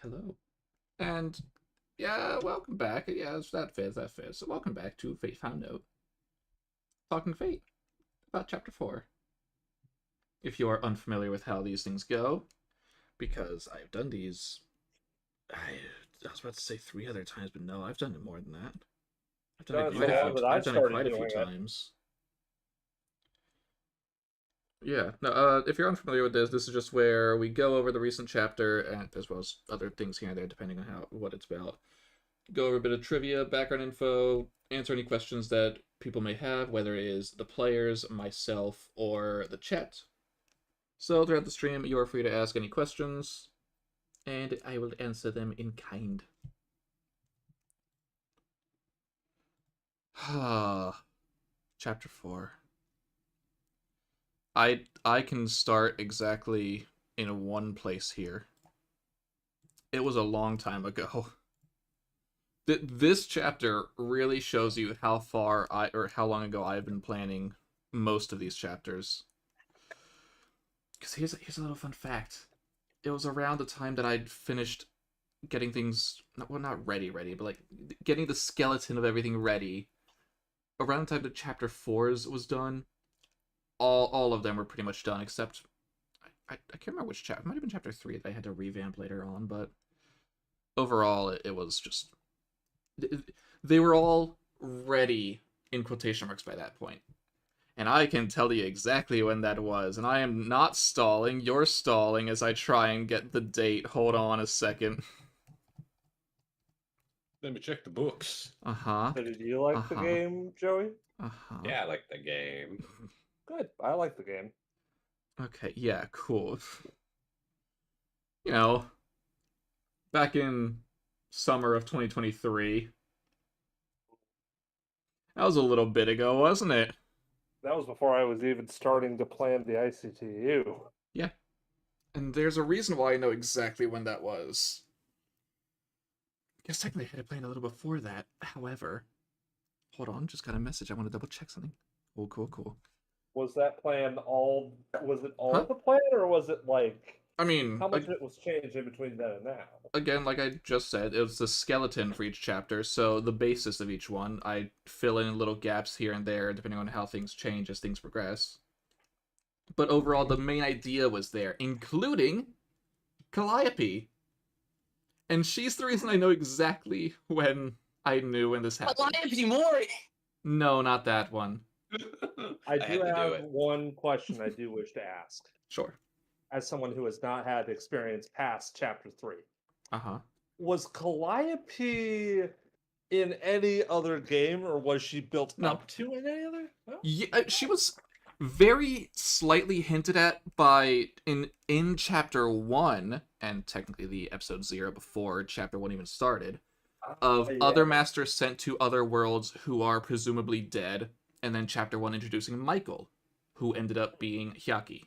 Hello. And yeah, welcome back. Yeah, that fits, that fits. So welcome back to Fate Found Note. Talking Fate about Chapter 4. If you are unfamiliar with how these things go, because I've done these I was about to say 3 other times, but no, I've done it more than that. I've done Done it it so quite a few long that I've I've done it started quite a few doing it. times. Yeah, no, if you're unfamiliar with this is just where we go over the recent chapter and as well as other things here and there depending on what it's about. Go over a bit of trivia, background info, answer any questions that people may have, whether it is the players, myself, or the chat. So throughout the stream, you are free to ask any questions, and I will answer them in kind. Chapter 4. I can start exactly in one place here. It was a long time ago. This chapter really shows you how how long ago I've been planning most of these chapters. Because here's a little fun fact. It was around the time that I'd finished getting things, not ready, but like getting the skeleton of everything ready. Around the time that chapter 4's was done, all of them were pretty much done, except I can't remember which chapter. It might have been chapter 3 that I had to revamp later on, but overall it was just they were all ready in quotation marks by that point. And I can tell you exactly when that was. And I am not stalling. You're stalling as I try and get the date. Hold on a second. Let me check the books. Uh-huh. So did you like the game, Joey? Uh-huh. Yeah, I like the game. Good. I like the game. Okay, yeah, cool. You know, back in summer of 2023. That was a little bit ago, wasn't it? That was before I was even starting to plan the ICTU. Yeah. And there's a reason why I know exactly when that was. I guess technically I had it planned a little before that. However, hold on, just got a message. I want to double check something. Cool. Was that plan all? Was it all Huh? the plan, or was it like I mean, how much of it was changed in between then and now? again, like I just said, it was the skeleton for each chapter, so the basis of each one. I fill in little gaps here and there depending on how things change as things progress. But overall, the main idea was there, including Calliope. And she's the reason I know exactly when I knew when this happened. Calliope Mori! No, not that one. I do have it. one question I do wish to ask, Sure. as someone who has not had experience past chapter 3. Uh-huh. Was Calliope in any other game, or was she built No. up to in any other? No? Yeah, she was very slightly hinted at by in chapter 1, and technically the episode 0 before chapter 1 even started, of other masters sent to other worlds who are presumably dead, and then chapter 1 introducing Michael, who ended up being Hyaki.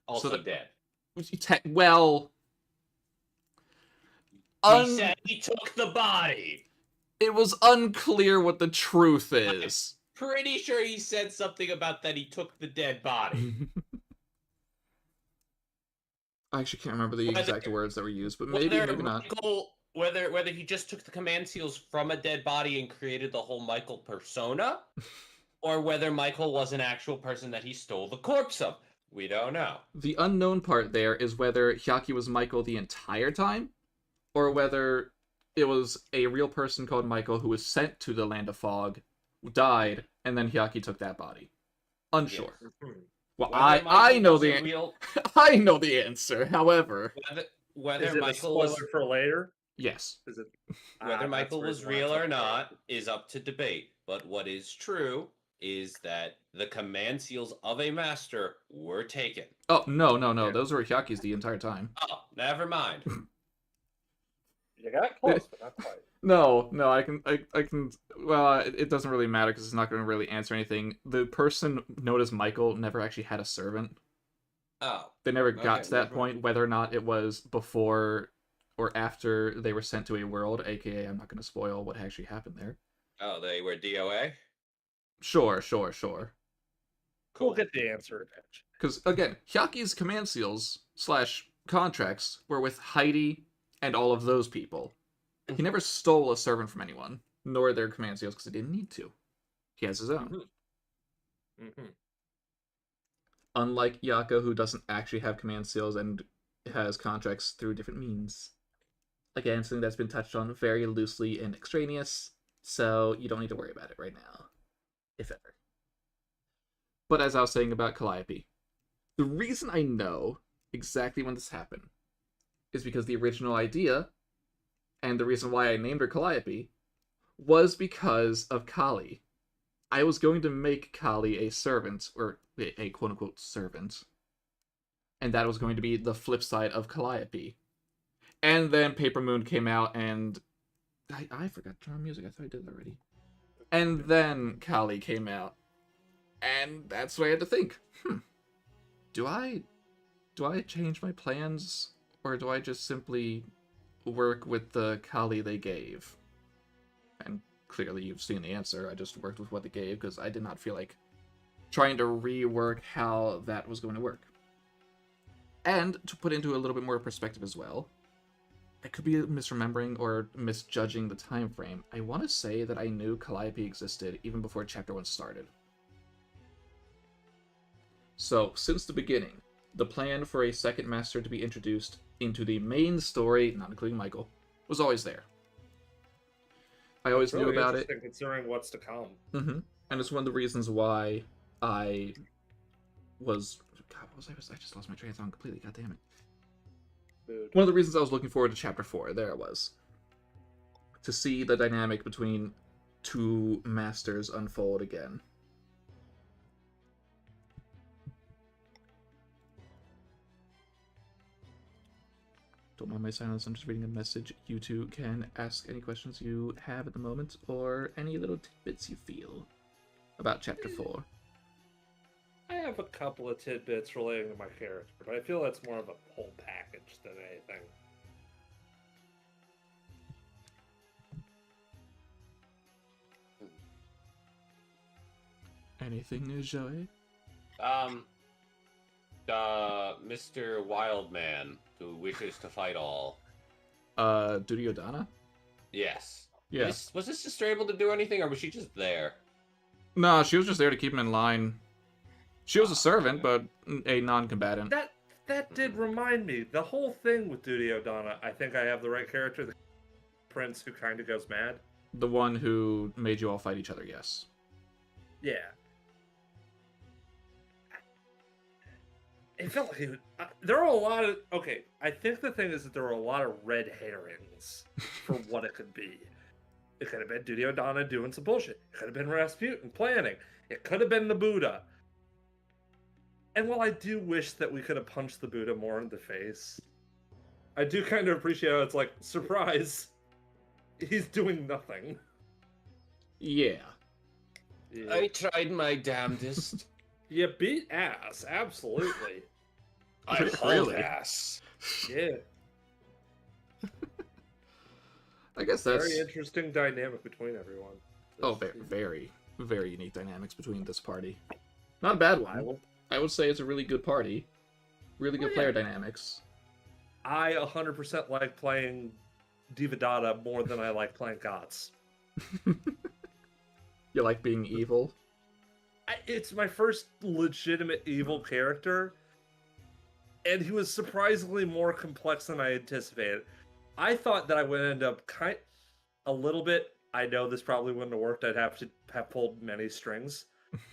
Also dead. Well, He said he took the body. It was unclear what the truth is. I'm pretty sure he said something about that he took the dead body. I actually can't remember the exact words that were used, but maybe not. Whether he just took the command seals from a dead body and created the whole Michael persona, or whether Michael was an actual person that he stole the corpse of. We don't know. The unknown part there is whether Hyaki was Michael the entire time, or whether it was a real person called Michael who was sent to the Land of Fog, died, and then Hyaki took that body. Unsure. Yes. Well, I know the I know the answer. However, whether is it Michael a spoiler for later? Yes. Is it whether Michael was real or not is up to debate. But what is true is that the command seals of a master were taken. Oh, no. Yeah. Those were Hyaki's the entire time. Oh, never mind. You got close, but not quite. No, I can. Well, it doesn't really matter because it's not going to really answer anything. The person known as Michael never actually had a servant. Oh. They never got to that point, whether or not it was before or after they were sent to a world, aka I'm not going to spoil what actually happened there. Oh, they were DOA? Sure. Cool. We'll get the answer eventually. Because, again, Hyaki's command seals / contracts were with Heidi and all of those people. He never stole a servant from anyone, nor their command seals, because he didn't need to. He has his own. Unlike Yako, who doesn't actually have command seals and has contracts through different means. Again, something that's been touched on very loosely and extraneous, so you don't need to worry about it right now, if ever. But as I was saying about Calliope, the reason I know exactly when this happened is because the original idea, and the reason why I named her Calliope, was because of Kali. I was going to make Kali a servant, or a quote-unquote servant, and that was going to be the flip side of Calliope. And then Paper Moon came out, and I forgot to turn on music. I thought I did that already. And then Kali came out, and that's what I had to think. Do I change my plans, or do I just simply work with the Kali they gave? And clearly you've seen the answer. I just worked with what they gave because I did not feel like trying to rework how that was going to work. And to put into a little bit more perspective as well, I could be misremembering or misjudging the time frame. I want to say that I knew Calliope existed even before Chapter 1 started. So, since the beginning, the plan for a second master to be introduced into the main story, not including Michael, was always there. I always knew about it. Considering what's to come. And it's one of the reasons why I was... God, what was I? I just lost my train of thought completely. God damn it. Dude. One of the reasons I was looking forward to Chapter 4, there it was. To see the dynamic between two masters unfold again. Don't mind my silence, I'm just reading a message. You two can ask any questions you have at the moment, or any little tidbits you feel about Chapter 4. I have a couple of tidbits relating to my character, but I feel that's more of a whole package than anything. Anything new, Joey? Mr. Wildman, who wishes to fight all. Duryodhana? Yes. Yeah. Was his sister able to do anything, or was she just there? No, she was just there to keep him in line. She was a servant, but a non-combatant. That did remind me. The whole thing with Duryodhana, I think I have the right character. The prince who kind of goes mad. The one who made you all fight each other, yes. Yeah. It felt like there were a lot of... Okay, I think the thing is that there were a lot of red herrings for what it could be. It could have been Duryodhana doing some bullshit. It could have been Rasputin planning. It could have been the Buddha. And while I do wish that we could have punched the Buddha more in the face, I do kind of appreciate how it's like, surprise, he's doing nothing. Yeah. I tried my damnedest. You beat ass, absolutely. I Really? hauled ass. Yeah. I guess that's... Very interesting dynamic between everyone. Oh, very, very unique dynamics between this party. Not a bad one. I would say it's a really good party. Really good player dynamics. I 100% like playing Devadatta more than I like playing Gods. You like being evil? It's my first legitimate evil character, and he was surprisingly more complex than I anticipated. I thought that I would end up a little bit. I know this probably wouldn't have worked. I'd have to have pulled many strings.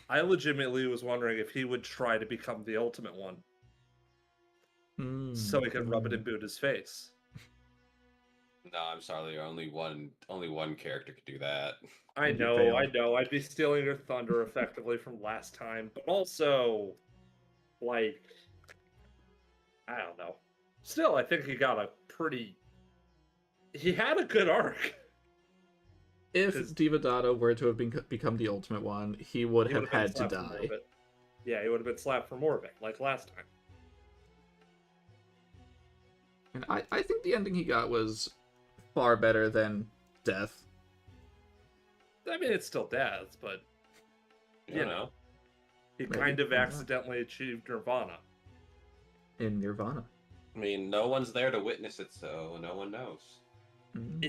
I legitimately was wondering if he would try to become the ultimate one, so he could rub it in Buddha's face. No, I'm sorry. Only one character could do that. I know. I'd be stealing your thunder effectively from last time, but also, like, I don't know. Still, I think he got a pretty... He had a good arc. If Devadatta were to have become the ultimate one, he would have had to die. Yeah, he would have been slapped for more of it, like last time. And I think the ending he got was far better than death. I mean, it's still death, but, you know. He kind of accidentally achieved Nirvana. In Nirvana. I mean, no one's there to witness it, so no one knows. Mm.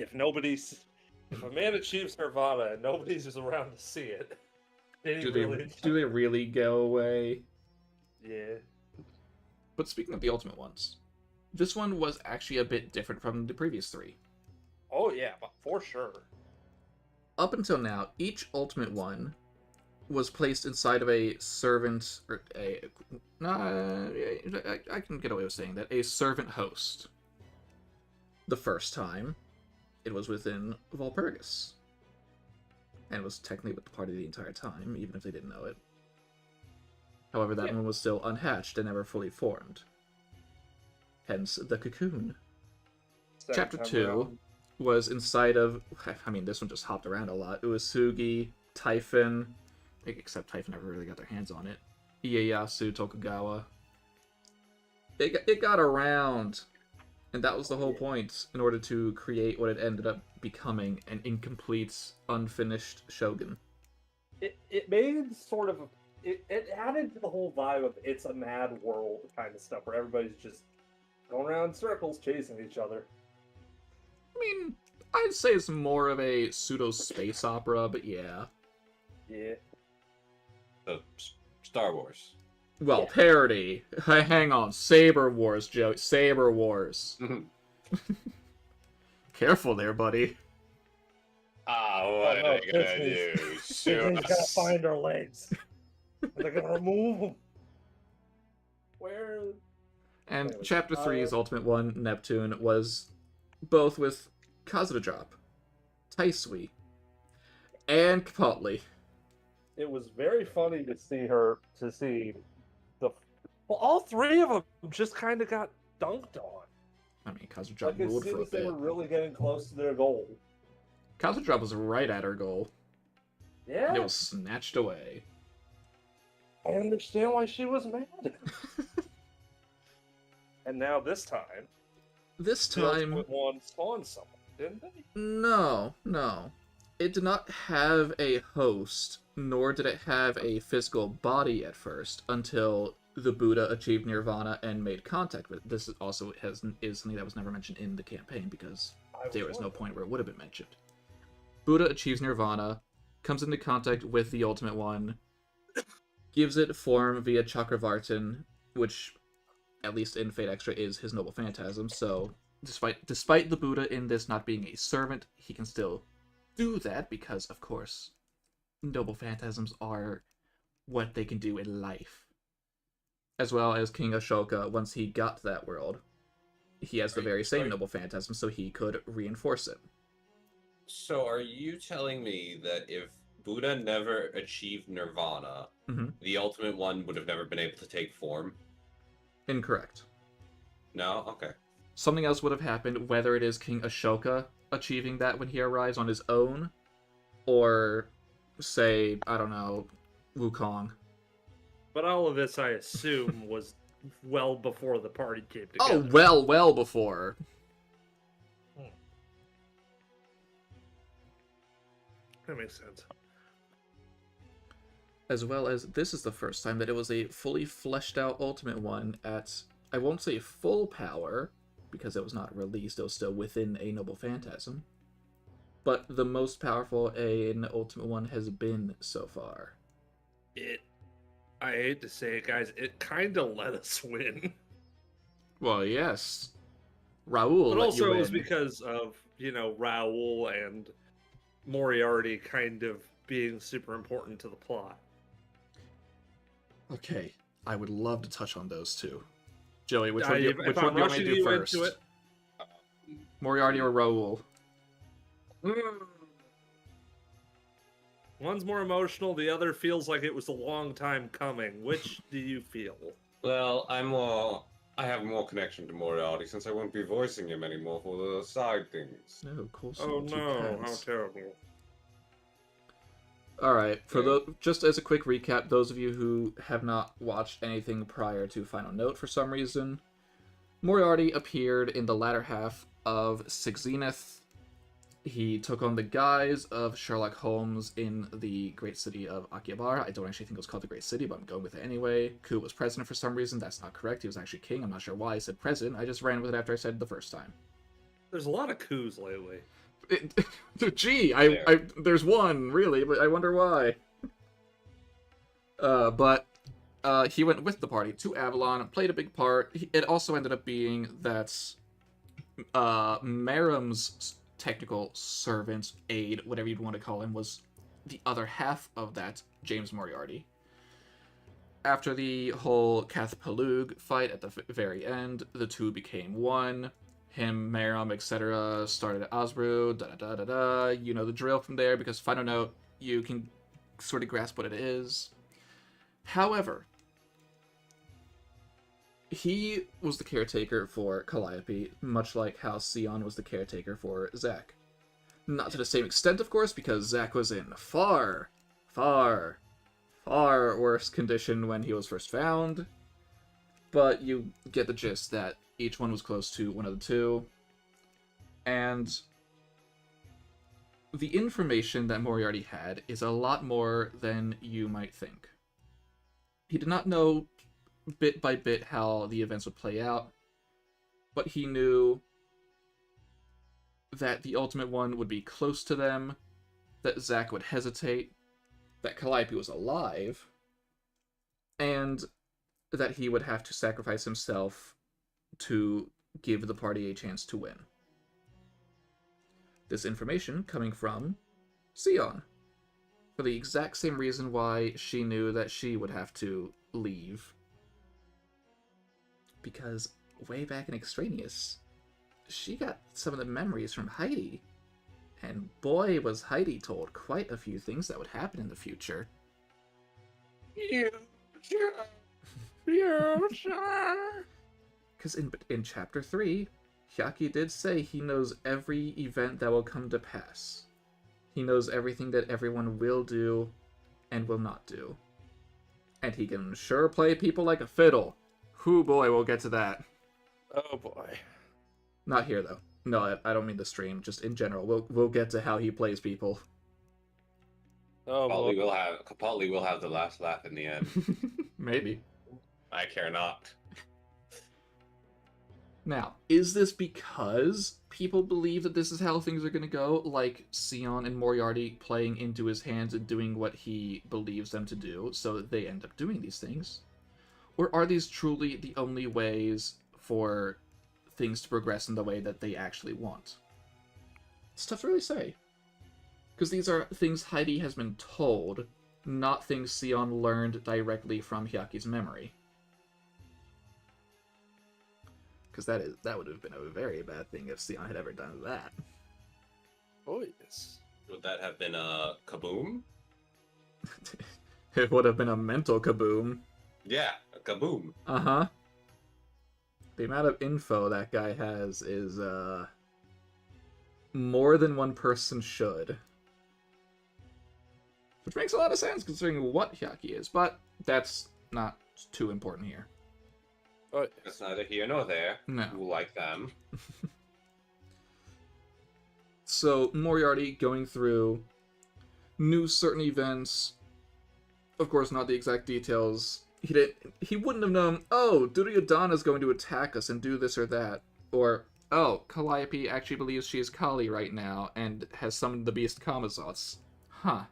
If a man achieves nirvana and nobody's just around to see it, did he Do really? they really go away? Yeah. But speaking of the Ultimate Ones, this one was actually a bit different from the previous three. Oh yeah, but for sure. Up until now, each Ultimate One was placed inside of a servant, or I can get away with saying that, a servant host. The first time, it was within Walpurgis. And was technically with the party the entire time, even if they didn't know it. However, that one was still unhatched and never fully formed. Hence, the cocoon. Chapter 2 was inside of... I mean, this one just hopped around a lot. Uesugi, Typhon... Except Typhon never really got their hands on it. Ieyasu, Tokugawa. It got around. And that was the whole point, in order to create what it ended up becoming, an incomplete, unfinished shogun. It made sort of it added to the whole vibe of it's a mad world kind of stuff where everybody's just going around in circles chasing each other. I mean, I'd say it's more of a pseudo-space opera, but yeah. Yeah. Star Wars. Well, Yeah. parody. Hang on. Saber Wars, Joe. Saber Wars. Careful there, buddy. What are they gonna do? Shoot Disney's gotta us. find our legs. They're gonna remove them. Where? And Anyways, Chapter 3's Ultimate One, Neptune, was both with Kazuto Drop, Taisui, and Kapotli. It was very funny to see all three of them just kind of got dunked on. I mean, Kazuto Drop Like as ruled soon for a as they bit. were really getting close to their goal. Kazuto Drop was right at her goal, Yeah. and it was snatched away. I understand why she was mad. And now this time, This the time, Ultimate One spawned someone, didn't they? no. It did not have a host, nor did it have a physical body at first, until the Buddha achieved nirvana and made contact with it. This is also is something that was never mentioned in the campaign, because there was no point where it would have been mentioned. Buddha achieves nirvana, comes into contact with the Ultimate One, gives it form via Chakravartin, which, at least in Fate Extra, is his noble phantasm, so despite the Buddha in this not being a servant, he can still do that, because, of course, noble phantasms are what they can do in life. As well as King Ashoka, once he got to that world, he has the very same noble phantasm, so he could reinforce it. So are you telling me that if Buddha never achieved nirvana, the Ultimate One would have never been able to take form? Incorrect. No? Okay. Something else would have happened, whether it is King Ashoka achieving that when he arrives on his own, or, say, I don't know, Wukong. But all of this, I assume, was well before the party came Oh, together. well before. That makes sense. As well as, this is the first time that it was a fully fleshed out Ultimate One at, I won't say full power, because it was not released, it was still within a Noble Phantasm, but the most powerful an Ultimate One has been so far. I hate to say it, guys, it kind of let us win. Well, yes. Raul But let also you it was win. because of, Raoul and Moriarty kind of being super important to the plot. Okay, I would love to touch on those two. Joey, which If one do I'm you want me to rushing do you first? into it- Moriarty or Raul? One's more emotional, the other feels like it was a long time coming. Which do you feel? Well, I have more connection to Moriarty since I won't be voicing him anymore for the side things. No, of course Oh not, you no, how can't. terrible. Alright, just as a quick recap, those of you who have not watched anything prior to Final Note for some reason, Moriarty appeared in the latter half of Six Zenith, He took on the guise of Sherlock Holmes in the great city of Akihabara. I don't actually think it was called the Great City, but I'm going with it anyway. Ku was president for some reason. That's not correct. He was actually king. I'm not sure why I said president. I just ran with it after I said it the first time. There's a lot of coups lately. Gee, there's one, really, but I wonder why. But he went with the party to Avalon, played a big part. It also ended up being that Merrim's technical servant, aide, whatever you'd want to call him, was the other half of that, James Moriarty. After the whole Cath Palug fight at the very end, the two became one. Him, Merrim, etc. started at Osbru, da-da-da-da-da. You know the drill from there, because Final Note, you can sort of grasp what it is. However, he was the caretaker for Calliope, much like how Sion was the caretaker for Zack. Not to the same extent, of course, because Zack was in far, far, far worse condition when he was first found. But you get the gist that each one was close to one of the two. And the information that Moriarty had is a lot more than you might think. He did not know bit by bit how the events would play out, but he knew that the Ultimate One would be close to them, that Zack would hesitate, that Calliope was alive, and that he would have to sacrifice himself to give the party a chance to win. This information coming from Sion, for the exact same reason why she knew that she would have to leave. Because way back in Extraneous, she got some of the memories from Heidi. And boy, was Heidi told quite a few things that would happen in the future. Because in Chapter 3, Hyaki did say he knows every event that will come to pass. He knows everything that everyone will do and will not do. And he can sure play people like a fiddle. Hoo boy, we'll get to that. Oh boy. Not here, though. No, I don't mean the stream, just in general. We'll get to how he plays people. Oh boy. Capaldi will have the last laugh in the end. Maybe. I care not. Now, is this because people believe that this is how things are going to go, like Sion and Moriarty playing into his hands and doing what he believes them to do, so that they end up doing these things? Or are these truly the only ways for things to progress in the way that they actually want? It's tough to really say. Because these are things Heidi has been told, not things Sion learned directly from Hyaki's memory. Because that would have been a very bad thing if Sion had ever done that. Oh yes. Would that have been a kaboom? It would have been a mental kaboom. Yeah, a kaboom. Uh-huh. The amount of info that guy has is, more than one person should. Which makes a lot of sense considering what Hyaki is, but that's not too important here. Oh, It's neither here nor there. No. You like them. So, Moriarty going through, knew certain events, of course not the exact details. He wouldn't have known, oh, Duryodhana is going to attack us and do this or that. Or, oh, Calliope actually believes she is Kali right now and has summoned the beast Kamazots. Huh.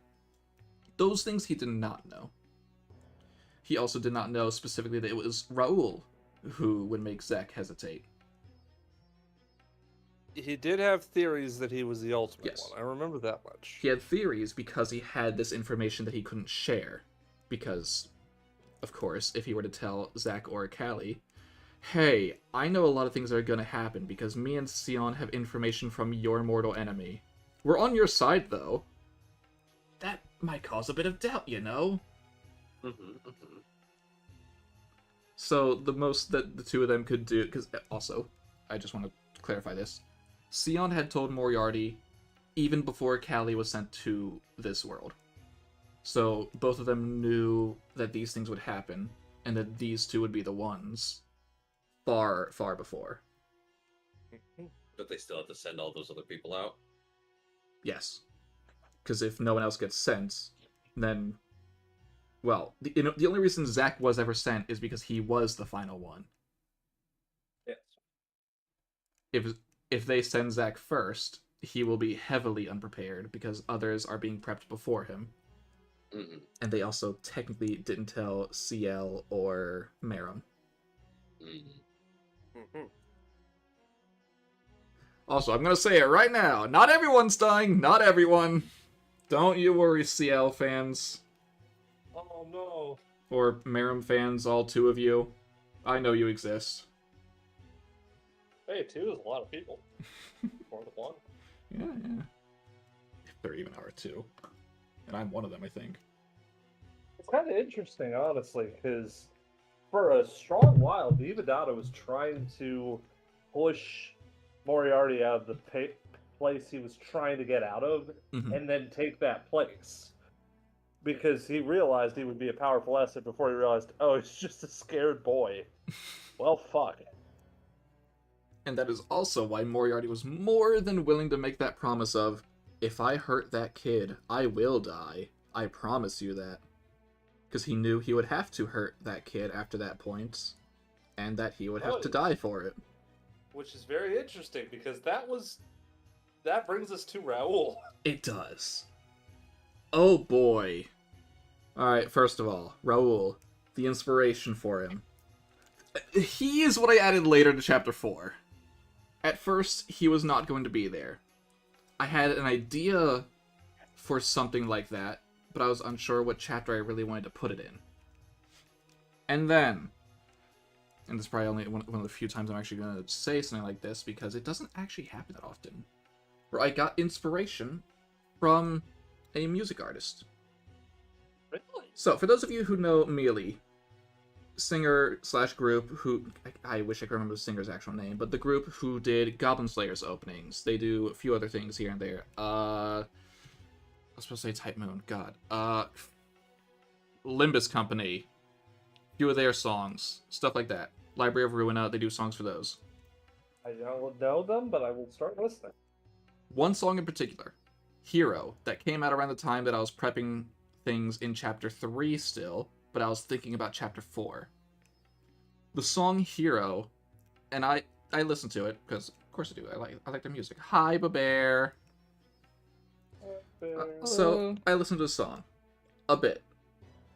Those things he did not know. He also did not know specifically that it was Raoul who would make Zack hesitate. he did have theories that he was the ultimate Yes. one. I remember that much. He had theories because he had this information that he couldn't share. Because, of course, if he were to tell Zack or Callie, hey, I know a lot of things that are going to happen because me and Sion have information from your mortal enemy. We're on your side, though. That might cause a bit of doubt, you know? So, the most that the two of them could do... Because, also, I just want to clarify this. Sion had told Moriarty even before Callie was sent to this world. So, both of them knew that these things would happen, and that these two would be the ones far, far before. But they still have to send all those other people out. Yes. Because if no one else gets sent, then... Well, the only reason Zack was ever sent is because he was the final one. Yes. If they send Zack first, he will be heavily unprepared because others are being prepped before him. Mm-hmm. And they also technically didn't tell CL or Meram. Mm-hmm. Mm-hmm. Also, I'm gonna say it right now. Not everyone's dying. Not everyone. Don't you worry, CL fans. Oh no. Or Meram fans, all two of you. I know you exist. Hey, 2 is a lot of people. More than 1. Yeah. If there even are two. And I'm one of them, I think. It's kind of interesting, honestly, because for a strong while, Devadatta was trying to push Moriarty out of the place he was trying to get out of, Mhm. and then take that place. Because he realized he would be a powerful asset before he realized, oh, he's just a scared boy. Well, fuck. And that is also why Moriarty was more than willing to make that promise of, if I hurt that kid, I will die. I promise you that. Because he knew he would have to hurt that kid after that point, and that he would have to die for it. Which is very interesting, because that brings us to Raoul. It does. Oh boy. Alright, first of all, Raoul, the inspiration for him. He is what I added later to Chapter 4. At first, he was not going to be there. I had an idea for something like that, but I was unsure what chapter I really wanted to put it in. And then, and this is probably only one of the few times I'm actually going to say something like this, because it doesn't actually happen that often, where I got inspiration from a music artist. Really? So, for those of you who know Mealy, singer/group who, I wish I could remember the singer's actual name, but the group who did Goblin Slayer's openings. They do a few other things here and there. I was supposed to say Type Moon. God. Limbus Company. A few of their songs. Stuff like that. Library of Ruina, they do songs for those. I don't know them, but I will start listening. One song in particular, Hero, that came out around the time that I was prepping things in Chapter 3 still, but I was thinking about Chapter 4. The song Hero, and I listen to it, because of course I do, I like their music. Hi, Bear. So, I listened to the song. A bit.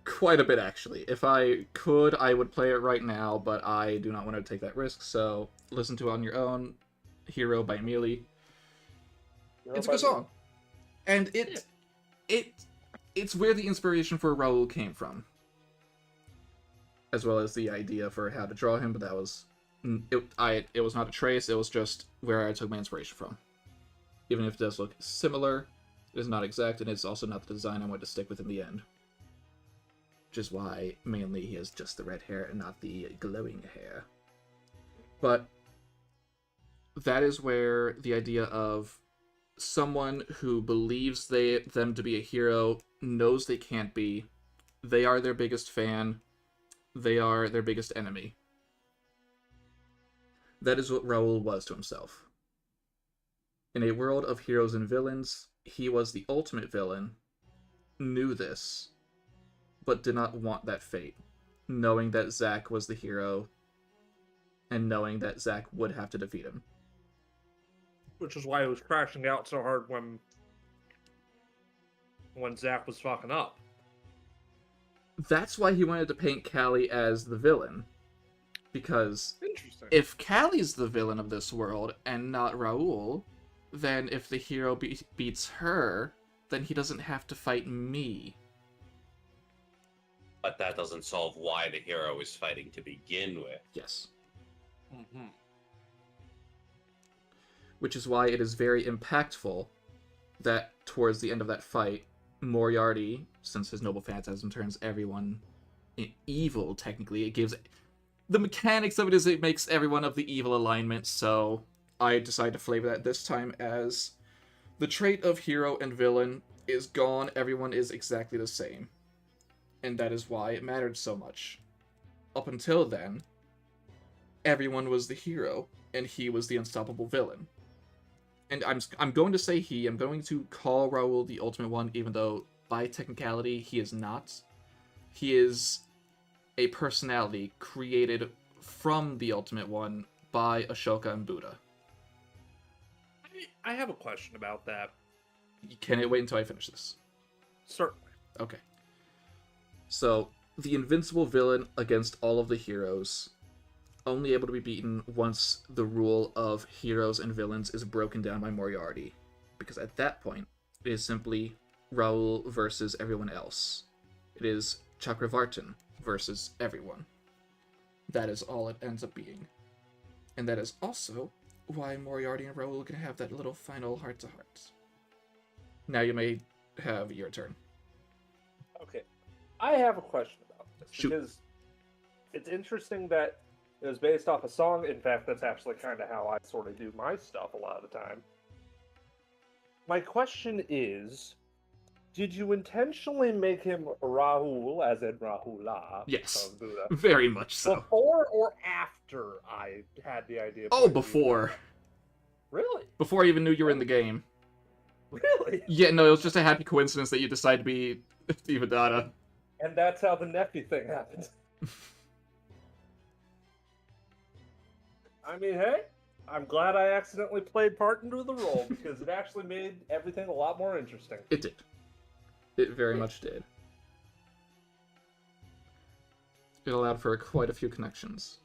Quite a bit, actually. If I could, I would play it right now, but I do not want to take that risk, so listen to it on your own. Hero by Mealy. It's a good song. And it's where the inspiration for Raoul came from. As well as the idea for how to draw him, but that was... It was not a trace, it was just where I took my inspiration from. Even if it does look similar, it is not exact, and it's also not the design I want to stick with in the end. Which is why, mainly, he has just the red hair and not the glowing hair. But that is where the idea of someone who believes them to be a hero, knows they can't be, they are their biggest fan, they are their biggest enemy. That is what Raoul was to himself. In a world of heroes and villains, he was the ultimate villain, knew this, but did not want that fate, knowing that Zack was the hero, and knowing that Zack would have to defeat him. Which is why he was crashing out so hard when Zack was fucking up. That's why he wanted to paint Callie as the villain. Because if Callie's the villain of this world and not Raoul, then if the hero beats her, then he doesn't have to fight me. But that doesn't solve why the hero is fighting to begin with. Yes. Mm-hmm. Which is why it is very impactful that towards the end of that fight, Moriarty, since his noble phantasm turns everyone evil, technically, it gives... The mechanics of it is it makes everyone of the evil alignment, so I decided to flavor that this time as the trait of hero and villain is gone, everyone is exactly the same. And that is why it mattered so much. Up until then, everyone was the hero, and he was the unstoppable villain. and I'm going to say he. I'm going to call Raul the Ultimate One, even though by technicality he is not. He is a personality created from the Ultimate One by Ashoka and Buddha. I have a question about that. Can it wait until I finish this? Certainly. Okay. So, the invincible villain against all of the heroes, only able to be beaten once the rule of heroes and villains is broken down by Moriarty. Because at that point, it is simply Raul versus everyone else. It is Chakravartin versus everyone. That is all it ends up being. And that is also why Moriarty and Raul can have that little final heart-to-heart. Now you may have your turn. Okay. I have a question about this. Shoot. Because it's interesting that it was based off a song. In fact, that's actually kind of how I sort of do my stuff a lot of the time. My question is, did you intentionally make him Rahul, as in Rahula? Yes. Of Buddha, Very much so. before or after I had the idea? Of Oh, playing before. Really? Before I even knew you were in the game. Really? Yeah, no, it was just a happy coincidence that you decided to be Devadatta. And that's how the nephew thing happened. I mean, hey, I'm glad I accidentally played part into the role because it actually made everything a lot more interesting. It did. It very much did. It allowed for quite a few connections.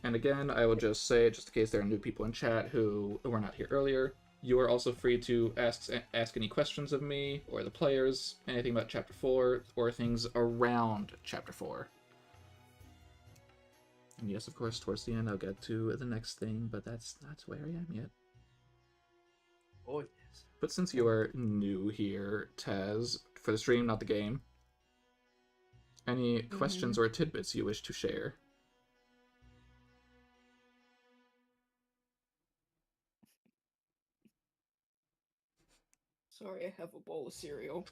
And again, I will just say, just in case there are new people in chat who were not here earlier, you are also free to ask any questions of me or the players, anything about Chapter 4, or things around Chapter 4. And yes, of course, towards the end I'll get to the next thing, but that's not where I am yet. Oh, yes. But since you are new here, Taz, for the stream, not the game, any questions or tidbits you wish to share? Sorry, I have a bowl of cereal.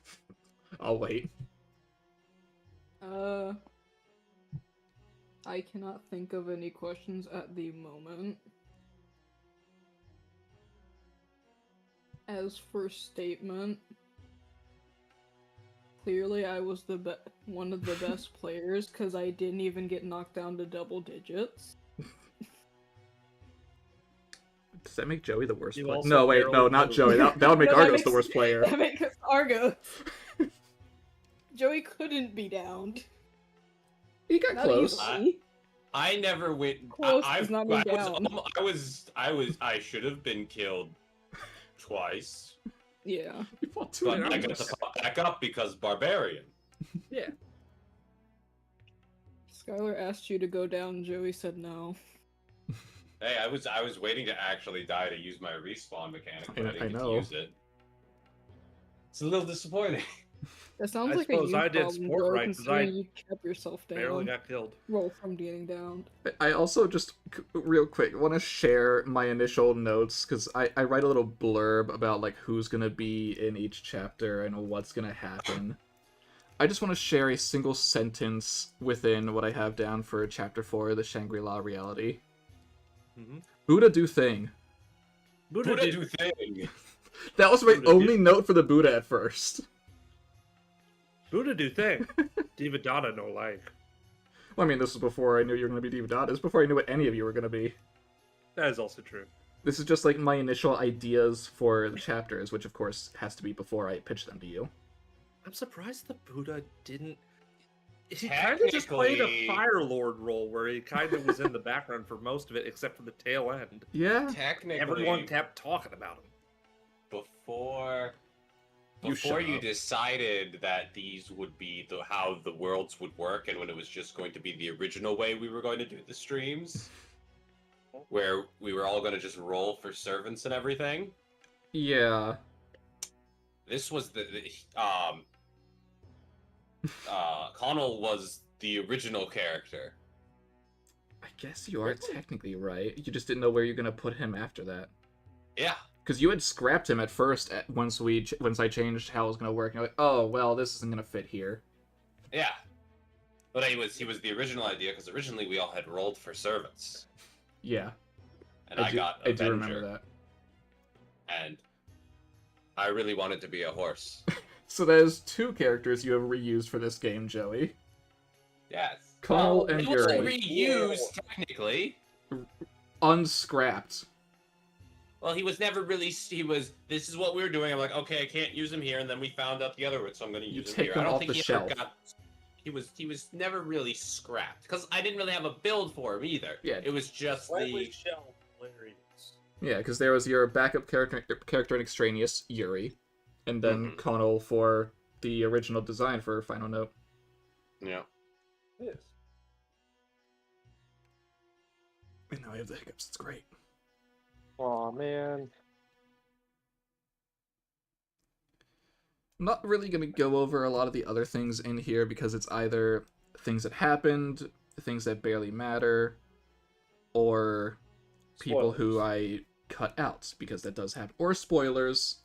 I'll wait. I cannot think of any questions at the moment. As for statement, clearly I was one of the best players because I didn't even get knocked down to double digits. Does that make Joey the worst You player? also No, wait, barely no, not moved. Joey. That would make No, that Argos the makes- worst player. That makes Argos. Joey couldn't be downed. He got Not close. easily. I never went. Close I, does not I, mean was, down. I should have been killed twice, Yeah. He fought two but I got enemies. to pop back up because barbarian. Yeah. Skylar asked you to go down, Joey said no. Hey, I was waiting to actually die to use my respawn mechanic, but I didn't I get know. to use it. It's a little disappointing. That sounds I like a suppose you I did problem, sport Joe, right, 'cause considering I you kept yourself down. Barely got killed. Roll from getting down. I also just, real quick, want to share my initial notes, because I write a little blurb about, like, who's going to be in each chapter and what's going to happen. I just want to share a single sentence within what I have down for Chapter 4, the Shangri-La reality. Mm-hmm. Buddha do thing. Buddha Buddha did do thing. That was my Buddha only do- note for the Buddha at first. Buddha do thing. Devadatta no like. Well, I mean, this was before I knew you were going to be Devadatta. This was before I knew what any of you were going to be. That is also true. This is just, like, my initial ideas for the chapters, which, of course, has to be before I pitch them to you. I'm surprised the Buddha didn't. He kind of just played a Technically- Fire Lord role where he kind of was in the background for most of it, except for the tail end. Yeah? Technically, Everyone kept talking about him. before You before shut you up. decided that these would be how the worlds would work, and when it was just going to be the original way we were going to do the streams, where we were all going to just roll for servants and everything. Yeah. This was Connell was the original character. I guess you are technically right. You just didn't know where you're going to put him after that. Yeah. Because you had scrapped him at first once I changed how it was going to work. And you're like, oh, well, this isn't going to fit here. Yeah. But he was the original idea, because originally we all had rolled for servants. Yeah, and I got I do Avenger, remember that. and I really wanted to be a horse. So there's 2 characters you have reused for this game, Joey. Yes. Connell Oh, and It wasn't Yuri. reused technically. Unscrapped. Well, he was never really. He was. This is what we were doing. I'm like, okay, I can't use him here, and then we found out the other one, so I'm going to You use him take here. them I don't off think the he shelf. ever got. He was never really scrapped because I didn't really have a build for him either. Yeah. It was just the. Shell hilarious. Yeah, because there was your backup character in Extraneous, Yuri, and then Connell for the original design for Final Note. Yeah. Yes. And now we have the hiccups. It's great. Aw, man. I'm not really going to go over a lot of the other things in here because it's either things that happened, things that barely matter, or people who I cut out, because that does happen. Or spoilers,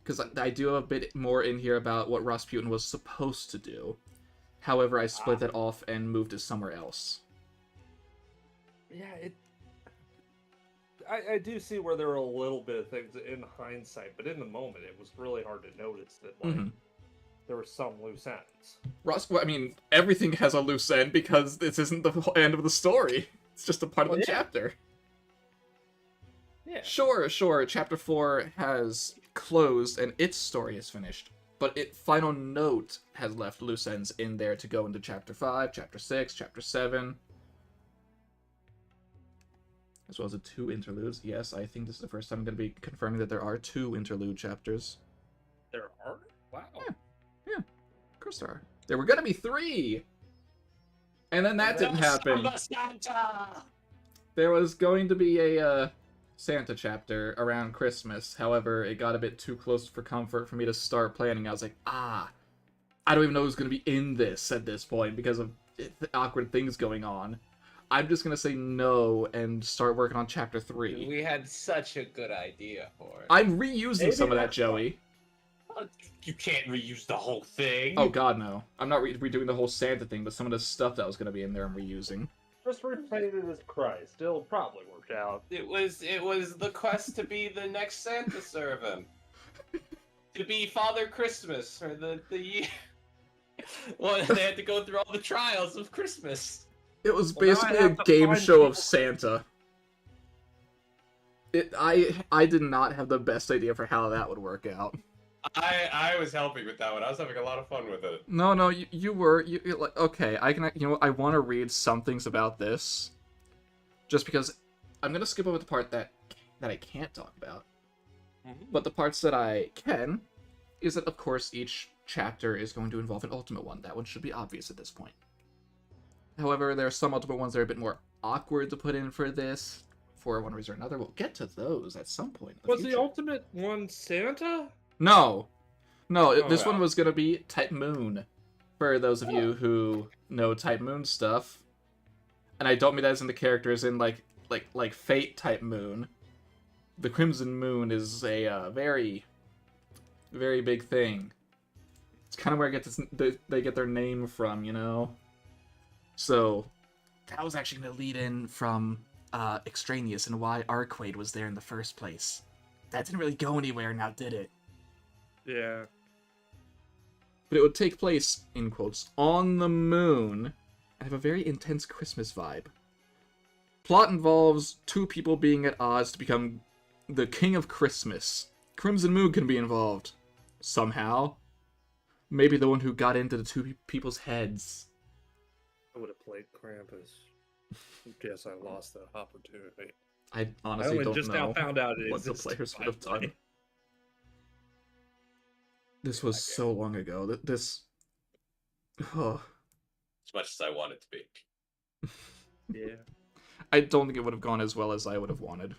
because I do have a bit more in here about what Rasputin was supposed to do. However, I split that off and moved it somewhere else. Yeah, I do see where there are a little bit of things in hindsight, but in the moment, it was really hard to notice that there were some loose ends. Well, I mean, everything has a loose end because this isn't the whole end of the story. It's just a part of the chapter. Yeah. Sure, Chapter 4 has closed and its story is finished, but Final Note has left loose ends in there to go into Chapter 5, Chapter 6, Chapter 7. As well as the 2 interludes. Yes, I think this is the first time I'm going to be confirming that there are 2 interlude chapters. There are? Wow. Yeah, of course there are. There were going to be 3! And then that didn't happen. There was going to be a Santa chapter around Christmas. However, it got a bit too close for comfort for me to start planning. I was like, I don't even know who's going to be in this at this point because of awkward things going on. I'm just gonna say no and start working on Chapter 3. We had such a good idea for it. I'm reusing some of that, Joey. You can't reuse the whole thing. Oh god, no. I'm not redoing the whole Santa thing, but some of the stuff that was gonna be in there I'm reusing. Just repainted as Christ. It'll probably work out. It was the quest to be the next Santa servant. To be Father Christmas, or the well, they had to go through all the trials of Christmas. It was basically a game show of Santa. I did not have the best idea for how that would work out. I was helping with that one. I was having a lot of fun with it. No, you were. You're like, okay, I can, I want to read some things about this. Just because I'm going to skip over the part that I can't talk about. But the parts that I can is that, of course, each chapter is going to involve an ultimate one. That one should be obvious at this point. However, there are some ultimate ones that are a bit more awkward to put in for this, for one reason or another. We'll get to those at some point. Was the ultimate one Santa? No. This one was going to be Type Moon, for those of you who know Type Moon stuff. And I don't mean that as in the characters in, like Fate Type Moon. The Crimson Moon is a very, very big thing. It's kind of where they get their name from, you know? So, that was actually going to lead in from Extraneous and why Arquade was there in the first place. That didn't really go anywhere now, did it? Yeah. But it would take place, in quotes, on the moon, and have a very intense Christmas vibe. Plot involves 2 people being at odds to become the King of Christmas. Crimson Moon can be involved. Somehow. Maybe the one who got into the 2 people's heads. I would have played Krampus. Guess I lost that opportunity. I honestly don't just know now found out what the players would have done. This was so long ago. This... Oh. As much as I want it to be. Yeah. I don't think it would have gone as well as I would have wanted.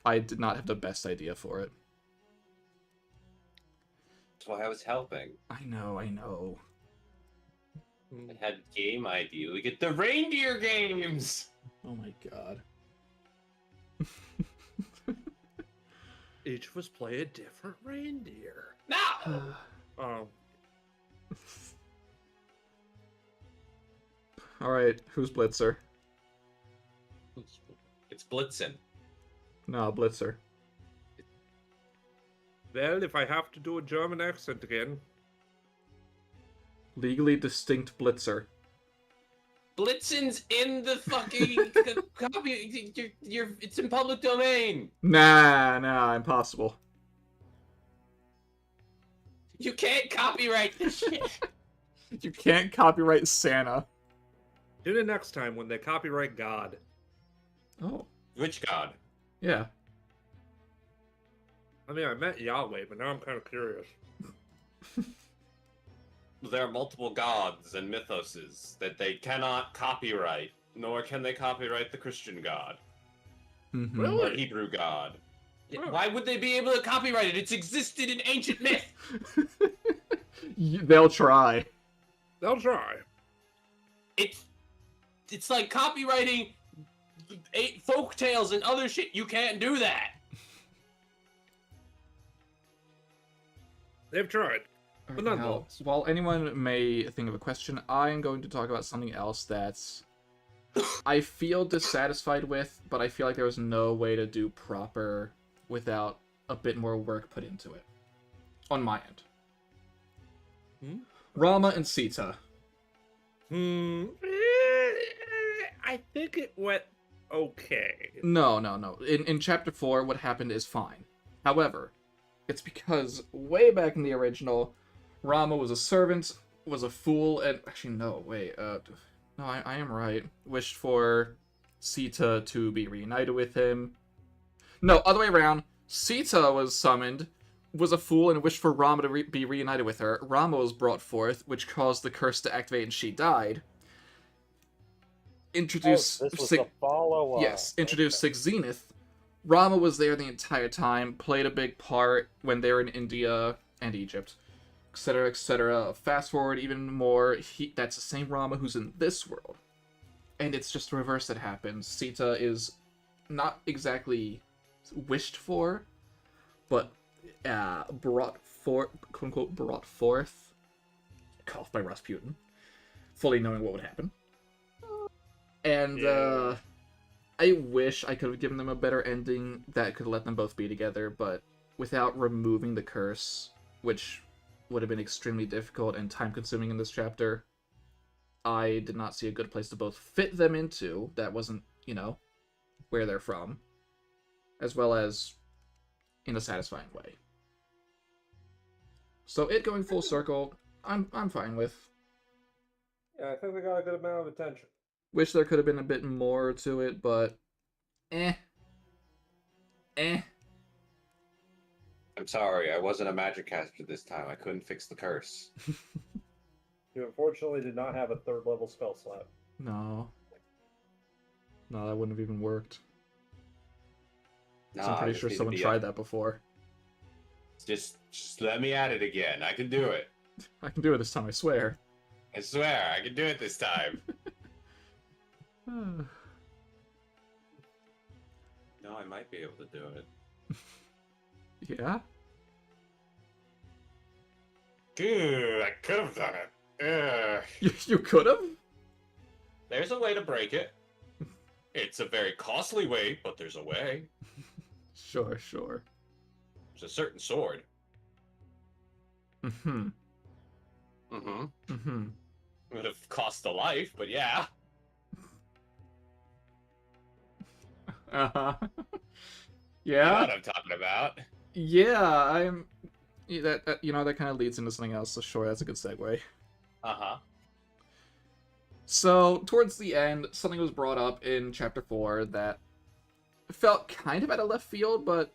I did not have the best idea for it. That's why I was helping. I know. I had game idea. We get the reindeer games! Oh my god. Each of us play a different reindeer. No! Alright, who's Blitzer? It's Blitzen. No, Blitzer. Well, if I have to do a German accent again. Legally distinct Blitzer. Blitzen's in the fucking copy. It's in public domain. Nah, impossible. You can't copyright this shit. You can't copyright Santa. Do it next time when they copyright God. Oh, Which god? yeah. I mean, I meant Yahweh, but now I'm kind of curious. There are multiple gods and mythoses that they cannot copyright, nor can they copyright the Christian god Mhm. Really? or Hebrew god. Huh. Why would they be able to copyright it? It's existed in ancient myth. They'll try. They'll try. It's like copywriting folk tales and other shit. You can't do that. They've tried. But Now, nonetheless. while anyone may think of a question, I am going to talk about something else that's I feel dissatisfied with, but I feel like there was no way to do proper without a bit more work put into it. On my end. Rama and Sita. I think it went okay. No. In chapter 4, what happened is fine. However, it's because way back in the original, Rama was a servant, was a fool, and actually no, wait, no, I am right. Wished for Sita to be reunited with him. No, other way around. Sita was summoned, was a fool, and wished for Rama to be reunited with her. Rama was brought forth, which caused the curse to activate, and she died. Introduce this was the follow-up. Yes, introduced Six Zenith. Rama was there the entire time, played a big part when they were in India and Egypt, etc., etc. Fast forward even more, that's the same Rama who's in this world. And it's just the reverse that happens. Sita is not exactly wished for, but brought forth, quote-unquote, brought forth, coughed by Rasputin, fully knowing what would happen. And, Yeah. I wish I could have given them a better ending that could let them both be together, but without removing the curse, which would have been extremely difficult and time-consuming in this chapter, I did not see a good place to both fit them into that wasn't, where they're from, as well as in a satisfying way. So it going full circle, I'm fine with. Yeah, I think they got a good amount of attention. Wish there could have been a bit more to it, but eh. I'm sorry, I wasn't a magic caster this time. I couldn't fix the curse. You unfortunately did not have a 3rd level spell slot. No, that wouldn't have even worked. No, So I'm I pretty just sure need to someone be tried that before. Just let me at it again. I can do it. I can do it this time, I swear. I swear, I can do it this time. No, I might be able to do it. Yeah? Dude, I could have done it. You could have? There's a way to break it. It's a very costly way, but there's a way. Sure. It's a certain sword. Mm-hmm. It would have cost a life, but yeah. Uh-huh. You know Yeah? what I'm talking about. Yeah, that kind of leads into something else, so sure, that's a good segue. Uh-huh. So, towards the end, something was brought up in Chapter 4 that felt kind of out of left field, but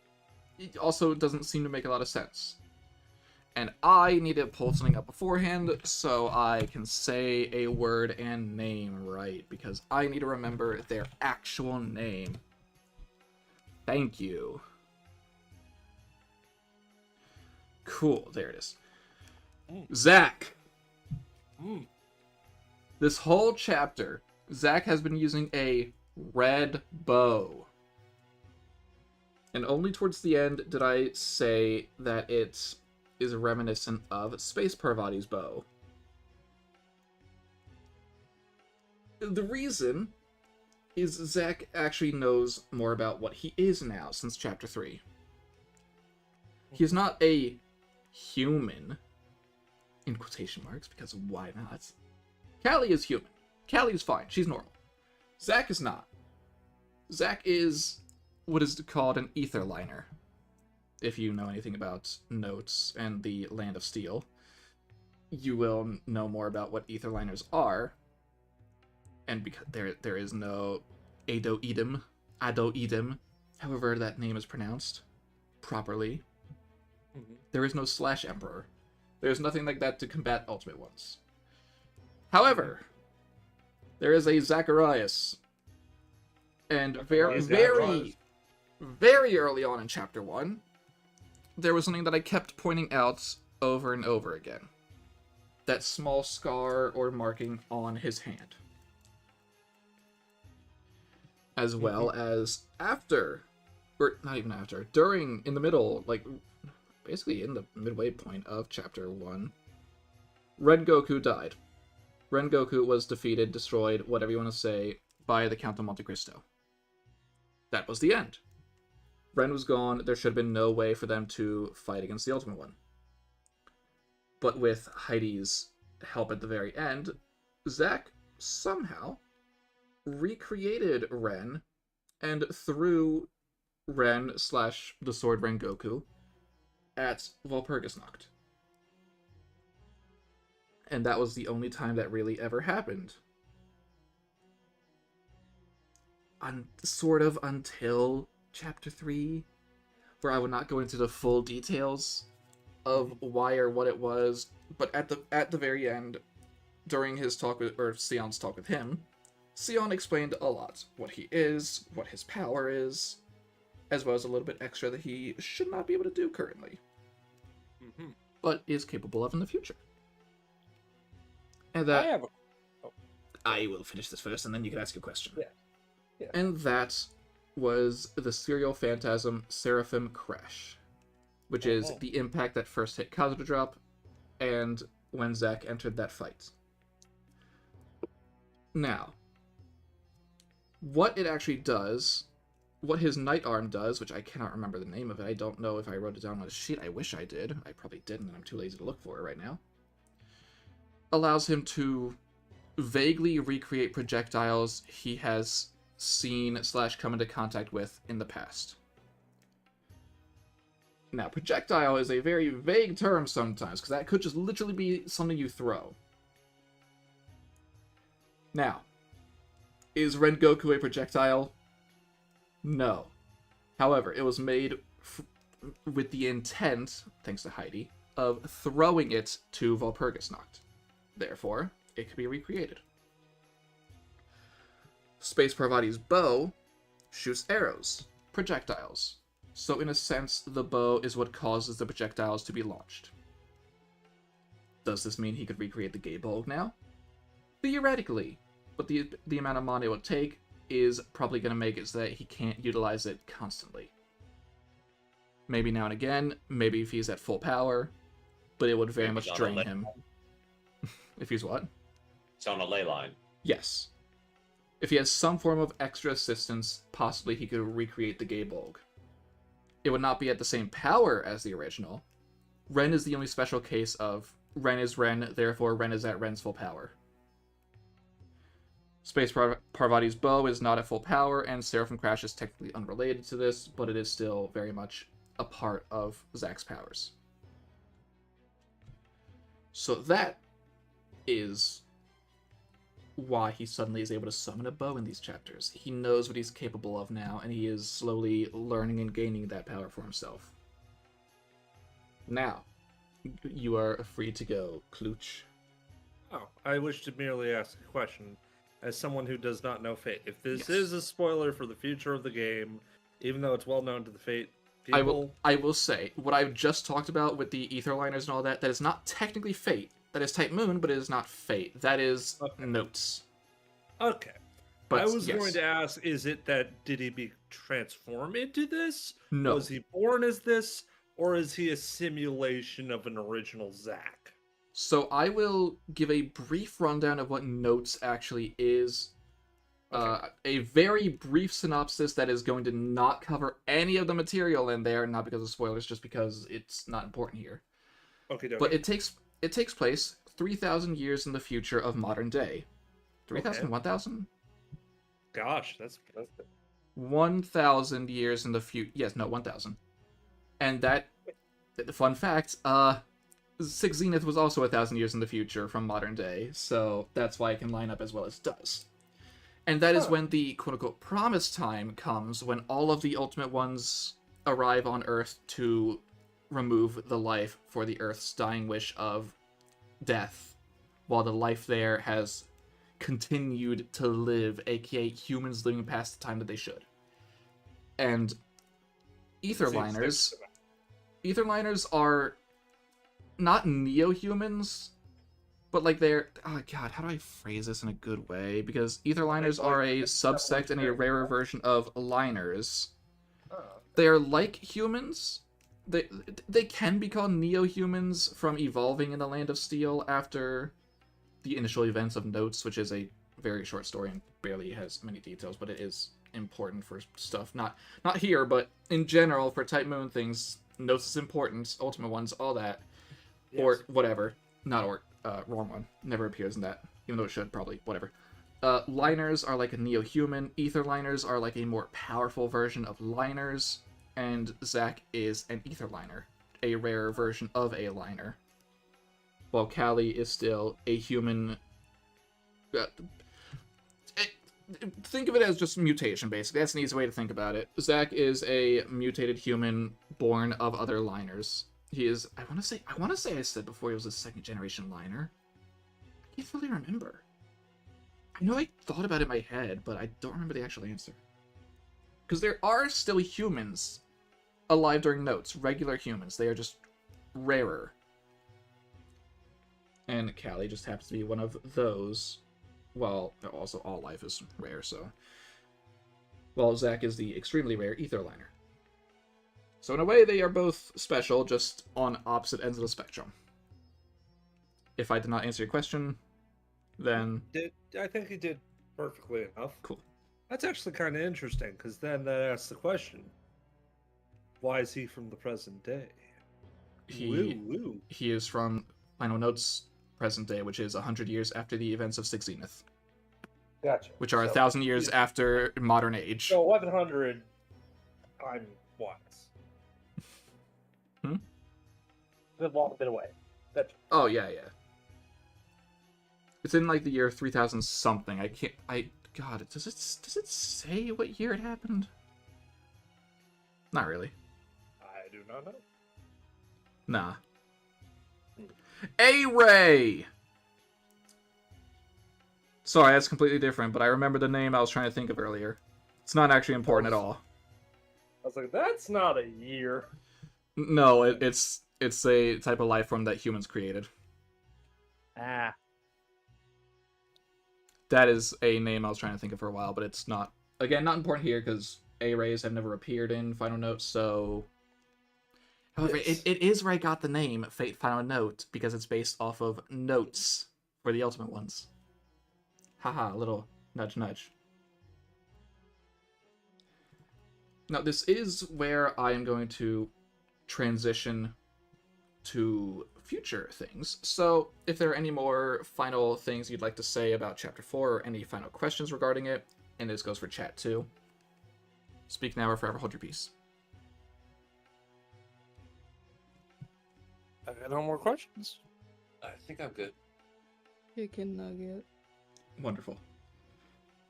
it also doesn't seem to make a lot of sense. And I need to pull something up beforehand so I can say a word and name right, because I need to remember their actual name. Thank you. Cool, there it is. Zach! This whole chapter, Zach has been using a red bow. And only towards the end did I say that it is reminiscent of Space Parvati's bow. The reason is Zack actually knows more about what he is now since Chapter 3. He is not a human, in quotation marks, because why not? Callie is human. Callie is fine. She's normal. Zack is not. Zack is what is called an ether liner. If you know anything about Notes and the Land of Steel, you will know more about what ether liners are. And because there is no Ado-Edem, however that name is pronounced properly, there is no Slash Emperor. There's nothing like that to combat Ultimate Ones. However, there is a Zacharias, and very early on in Chapter 1, there was something that I kept pointing out over and over again. That small scar or marking on his hand. As well as after, or not even after, during, in the middle, like, basically in the midway point of Chapter 1, Rengoku died. Rengoku was defeated, destroyed, whatever you want to say, by the Count of Monte Cristo. That was the end. Ren was gone, there should have been no way for them to fight against the Ultimate One. But with Heidi's help at the very end, Zack somehow recreated Ren and threw Ren / the Sword Rengoku at Walpurgisnacht. And that was the only time that really ever happened. Sort of until Chapter 3, where I would not go into the full details of why or what it was, but at the very end, during his talk with, or Sion's talk with him, Sion explained a lot. What he is, what his power is, as well as a little bit extra that he should not be able to do currently. But is capable of in the future. And that... I will finish this first, and then you can ask a question. Yeah. And that was the Serial Phantasm Seraphim Crash, which is the impact that first hit Kazuto Drop, and when Zack entered that fight. Now, what it actually does, what his Night Arm does, which I cannot remember the name of it, I don't know if I wrote it down on a sheet, I wish I did, I probably didn't, and I'm too lazy to look for it right now, allows him to vaguely recreate projectiles he has seen / come into contact with in the past. Now, projectile is a very vague term sometimes, because that could just literally be something you throw. Now, is Rengoku a projectile? No. However, it was made with the intent, thanks to Heidi, of throwing it to Walpurgisnacht. Therefore, it could be recreated. Space Parvati's bow shoots arrows, projectiles. So in a sense, the bow is what causes the projectiles to be launched. Does this mean he could recreate the Gay Bulg now? Theoretically, but the amount of mana it would take is probably going to make it so that he can't utilize it constantly. Maybe now and again, maybe if he's at full power, but it would very much drain him. If he's what? It's on a ley line. Yes. If he has some form of extra assistance, possibly he could recreate the Gay Bulg. It would not be at the same power as the original. Ren is the only special case of Ren is Ren, therefore Ren is at Ren's full power. Space Parvati's bow is not at full power, and Seraphim Crash is technically unrelated to this, but it is still very much a part of Zack's powers. So that is why he suddenly is able to summon a bow in these chapters. He knows what he's capable of now, and he is slowly learning and gaining that power for himself. Now, you are free to go, Klooch. Oh, I wish to merely ask a question. As someone who does not know Fate, if this is a spoiler for the future of the game, even though it's well known to the Fate people... I will say, what I've just talked about with the ether liners and all that, that is not technically Fate. That is Type Moon, but it is not Fate. That is Notes. Okay. But I was going to ask, is it that, did he be transformed into this? No. Was he born as this? Or is he a simulation of an original Zack? So I will give a brief rundown of what Notes actually is, A very brief synopsis that is going to not cover any of the material in there, not because of spoilers, just because it's not important here. Okay, But it takes place 3,000 years in the future of modern day. 3,000, Okay. 1,000? Gosh, that's 1,000 years in the future. Yes, no, 1,000. And that, fun fact, Six Zenith was also 1,000 years in the future from modern day, so that's why it can line up as well as it does. And that is when the quote-unquote promise time comes, when all of the Ultimate Ones arrive on Earth to remove the life for the Earth's dying wish of death, while the life there has continued to live, aka humans living past the time that they should. And Etherliners are not neo-humans, but like they're... Oh god, how do I phrase this in a good way? Because Etherliners are a subsect and a rarer version of liners. They are like humans. They can be called neo-humans from evolving in the Land of Steel after the initial events of Notes, which is a very short story and barely has many details, but it is important for stuff. Not here, but in general for Type Moon things. Notes is important. Ultimate Ones, all that. Yes. Or whatever. Not Orc. Wrong one. Never appears in that. Even though it should, probably. Whatever. Liners are like a neo-human. Etherliners are like a more powerful version of liners. And Zack is an Etherliner. A rarer version of a liner. While Callie is still a human... think of it as just mutation, basically. That's an easy way to think about it. Zack is a mutated human born of other liners. He is... I want to say I said before he was a second-generation liner. I can't really remember. I know I thought about it in my head, but I don't remember the actual answer. Because there are still humans alive during Notes. Regular humans. They are just rarer. And Callie just happens to be one of those. Well, also all life is rare, so... Well, Zack is the extremely rare Etherliner. So in a way, they are both special, just on opposite ends of the spectrum. If I did not answer your question, then... I think he did perfectly enough. Cool. That's actually kind of interesting, because then that asks the question, why is he from the present day? He is from Final Notes present day, which is 100 years after the events of Six Zenith. Gotcha. Which are 1,000 years after modern age. So 1100 time wise. Good long bit away. Oh yeah. It's in like the year 3000 something. God, does it say what year it happened? Not really. I do not know. Nah. A-Ray! Sorry, that's completely different, but I remember the name I was trying to think of earlier. It's not actually important at all. I was like, that's not a year. No, it's a type of life form that humans created. Ah. That is a name I was trying to think of for a while, but it's not... Again, not important here, because A-Rays have never appeared in Final Note, so... However, it is where I got the name Fate Final Note, because it's based off of notes for the Ultimate Ones. Haha, little nudge nudge. Now, this is where I am going to transition to future things. So, if there are any more final things you'd like to say about Chapter 4, or any final questions regarding it, and this goes for chat too, speak now or forever hold your peace. I got no more questions. I think I'm good. Chicken nugget. Wonderful.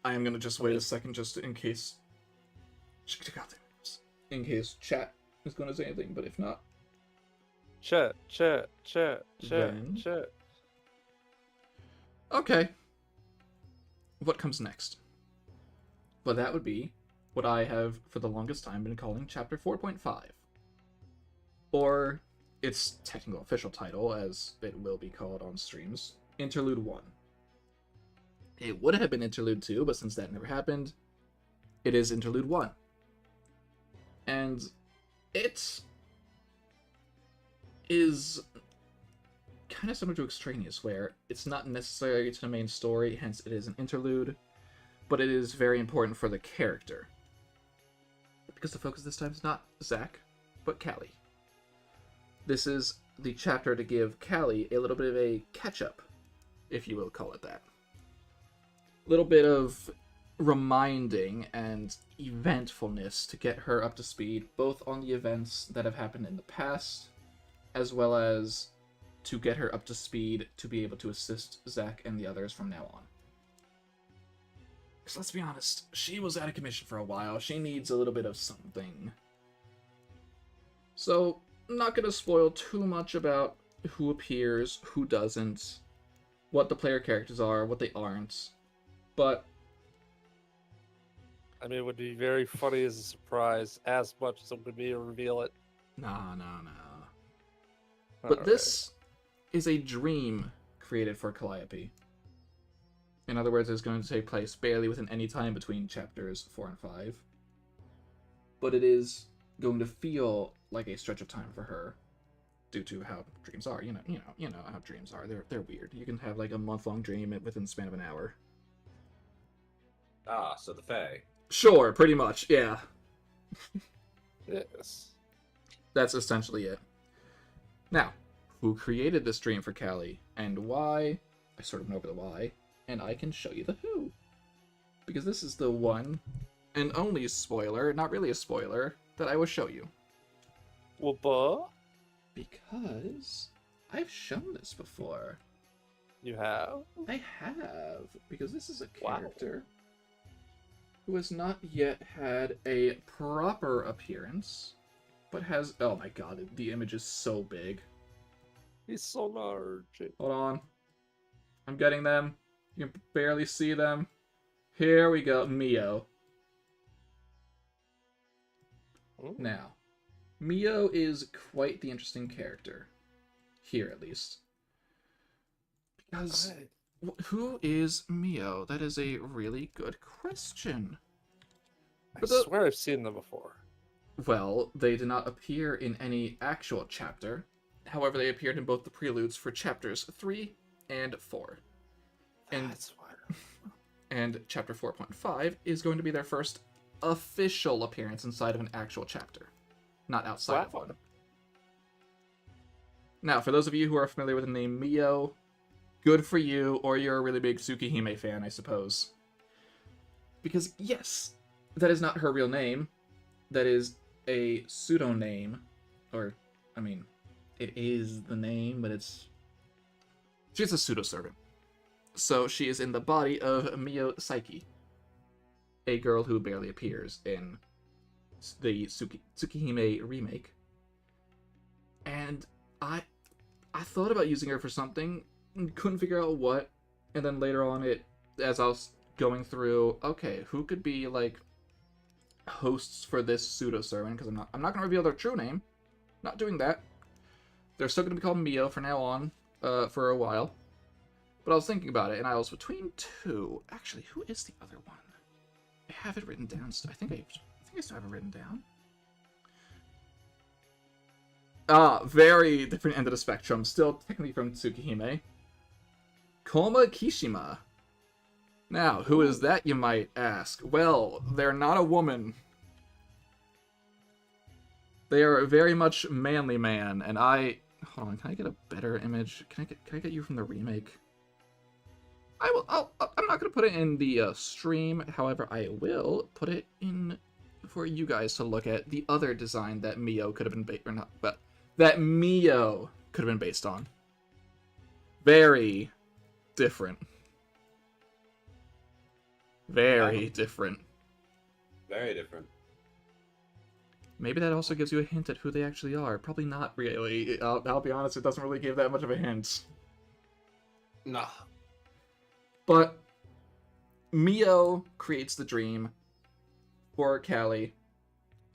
I am going to just wait a second just in case... In case chat is going to say anything, but if not... Chat. Then- Okay. What comes next? Well, that would be what I have, for the longest time, been calling Chapter 4.5. Or its technical official title, as it will be called on streams, Interlude 1. It would have been Interlude 2, but since that never happened, it is Interlude 1. And it is kind of similar to Extraneous, where it's not necessary to the main story, hence it is an interlude, but it is very important for the character. Because the focus this time is not Zack, but Callie. This is the chapter to give Callie a little bit of a catch-up, if you will call it that. A little bit of reminding and eventfulness to get her up to speed, both on the events that have happened in the past, as well as to get her up to speed to be able to assist Zack and the others from now on. Because let's be honest, she was out of commission for a while. She needs a little bit of something. So, I'm not going to spoil too much about who appears, who doesn't, what the player characters are, what they aren't, but I mean, it would be very funny as a surprise, as much as it would be to reveal it. no. But Alright. this is a dream created for Calliope. In other words, it's going to take place barely within any time between chapters 4 and 5. But it is going to feel like a stretch of time for her, due to how dreams are. You know how dreams are. They're weird. You can have like a month-long dream within the span of an hour. Ah, so the Fae. Sure, pretty much, yeah. Yes. That's essentially it. Now, who created this dream for Callie, and why? I sort of know the why, and I can show you the who. Because this is the one and only spoiler, not really a spoiler, that I will show you. Well, Because I've shown this before. you have? I have, because this is a Wow. character who has not yet had a proper appearance, but has... Oh my god, the image is so big. He's so large. Hold on. I'm getting them. You can barely see them. Here we go, Mio. Ooh. Now, Mio is quite the interesting character. Here, at least. Because... Right. Who is Mio? That is a really good question. I But the- swear I've seen them before. Well, they did not appear in any actual chapter. However, they appeared in both the preludes for chapters 3 and 4. And, That's why. and chapter 4.5 is going to be their first official appearance inside of an actual chapter, not outside of Wow. one. Now, for those of you who are familiar with the name Mio, good for you, or you're a really big Tsukihime fan, I suppose. Because, yes, that is not her real name. That is a pseudonym, or, I mean, it is the name, but she's a pseudo-servant. So she is in the body of Mio Saiki, a girl who barely appears in the Tsukihime remake. And I thought about using her for something, couldn't figure out what, and then later on as I was going through, okay, who could be, like, hosts for this pseudo-servant, because I'm not going to reveal their true name. Not doing that. They're still going to be called Mio from now on, for a while. But I was thinking about it, and I was between two. Actually, who is the other one? I have it written down. I think I still have it written down. Very different end of the spectrum. Still technically from Tsukihime. Koma Kishima. Now, who is that, you might ask? Well, they're not a woman. They are very much manly man, and hold on, can I get a better image? Can I get you from the remake? I'm not going to put it in the stream, however, I will put it in for you guys to look at the other design that Mio could have been that Mio could have been based on. Very different. Very different. Very different. Maybe that also gives you a hint at who they actually are. Probably not really. I'll be honest, it doesn't really give that much of a hint. Nah. But Mio creates the dream for Callie.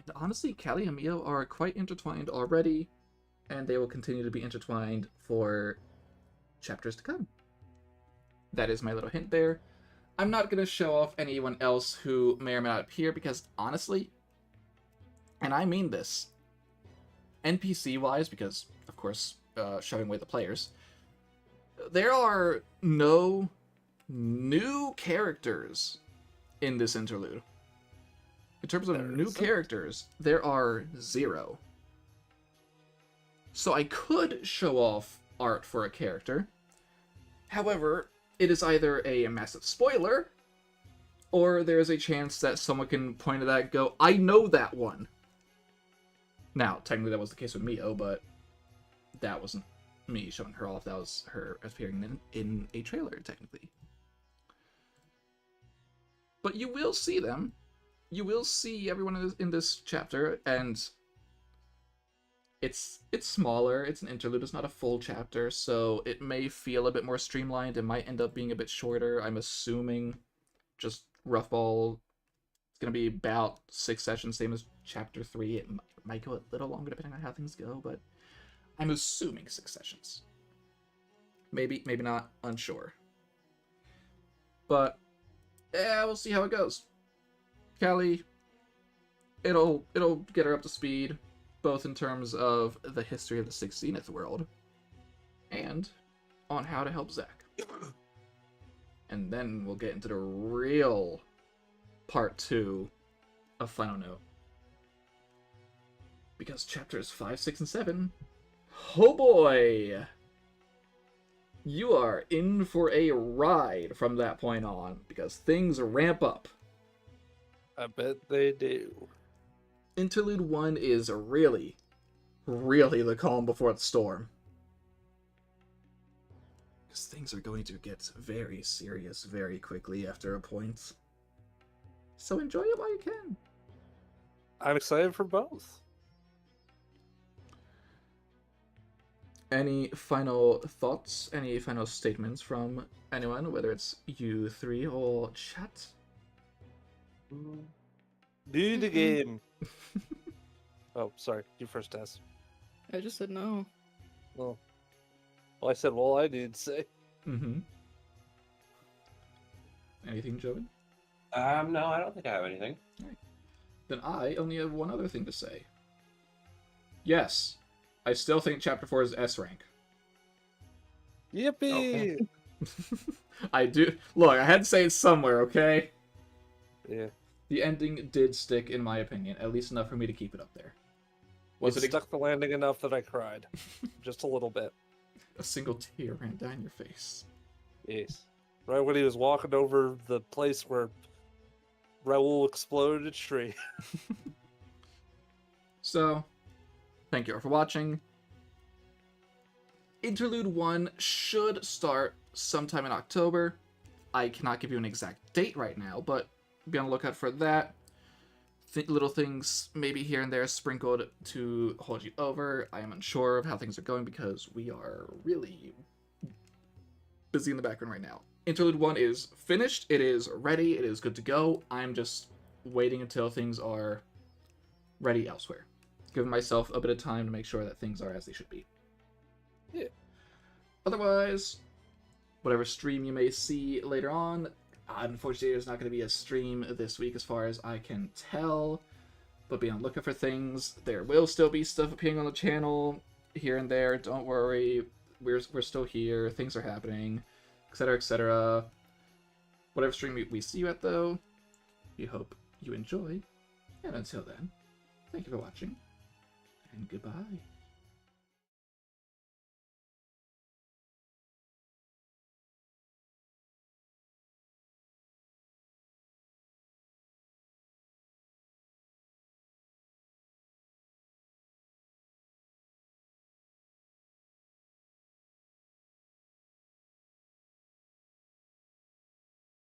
And honestly, Callie and Mio are quite intertwined already, and they will continue to be intertwined for chapters to come. That is my little hint there. I'm not going to show off anyone else who may or may not appear, because honestly, and I mean this, NPC-wise, because, of course, showing away the players, there are no new characters in this interlude. In terms of There new isn't. characters, there are 0. So I could show off art for a character. However, it is either a massive spoiler, or there is a chance that someone can point to that and go, I know that one. Now, technically that was the case with Mio, but that wasn't me showing her off. That was her appearing in a trailer, technically. But you will see them. You will see everyone in this chapter, and it's smaller. It's an interlude. It's not a full chapter, so it may feel a bit more streamlined. It might end up being a bit shorter. I'm assuming, just rough ball, it's gonna be about 6 sessions, same as chapter 3. It might go a little longer depending on how things go, but I'm assuming 6 sessions. Maybe not. Unsure. But yeah, we'll see how it goes. Callie, it'll get her up to speed, both in terms of the history of the 16th world and on how to help Zack. And then we'll get into the real part 2 of Final Note. Because chapters 5, 6, and 7, oh boy! You are in for a ride from that point on, because things ramp up. I bet they do. Interlude 1 is really, really the calm before the storm. Because things are going to get very serious very quickly after a point. So enjoy it while you can. I'm excited for both. Any final thoughts? Any final statements from anyone, whether it's you 3 or chat? Do the game. Oh, sorry. You first, Tess. I just said no. Well, I said, well, I need to say. Mm-hmm. Anything, Joven? No, I don't think I have anything. Then I only have one other thing to say. Yes, I still think Chapter 4 is S rank. Yippee! Okay. I do. Look, I had to say it somewhere, okay? Yeah. The ending did stick, in my opinion, at least enough for me to keep it up there. Was it it stuck the landing enough that I cried? Just a little bit. a single tear ran down your face? Yes. Right when he was walking over the place where Raoul exploded a tree. So, thank you all for watching. Interlude 1 should start sometime in October. I cannot give you an exact date right now, but be on the lookout for that. Little things maybe here and there sprinkled to hold you over. I am unsure of how things are going because we are really busy in the background right now. Interlude 1 is finished. It is ready. It is good to go. I'm just waiting until things are ready elsewhere. Giving myself a bit of time to make sure that things are as they should be. Yeah. Otherwise, whatever stream you may see later on, unfortunately there's not going to be a stream this week as far as I can tell, but be on the lookout for things. There will still be stuff appearing on the channel here and there. Don't worry, we're still here. Things are happening, etc., etc. Whatever stream we see you at, though, we hope you enjoy. And until then, thank you for watching, and goodbye.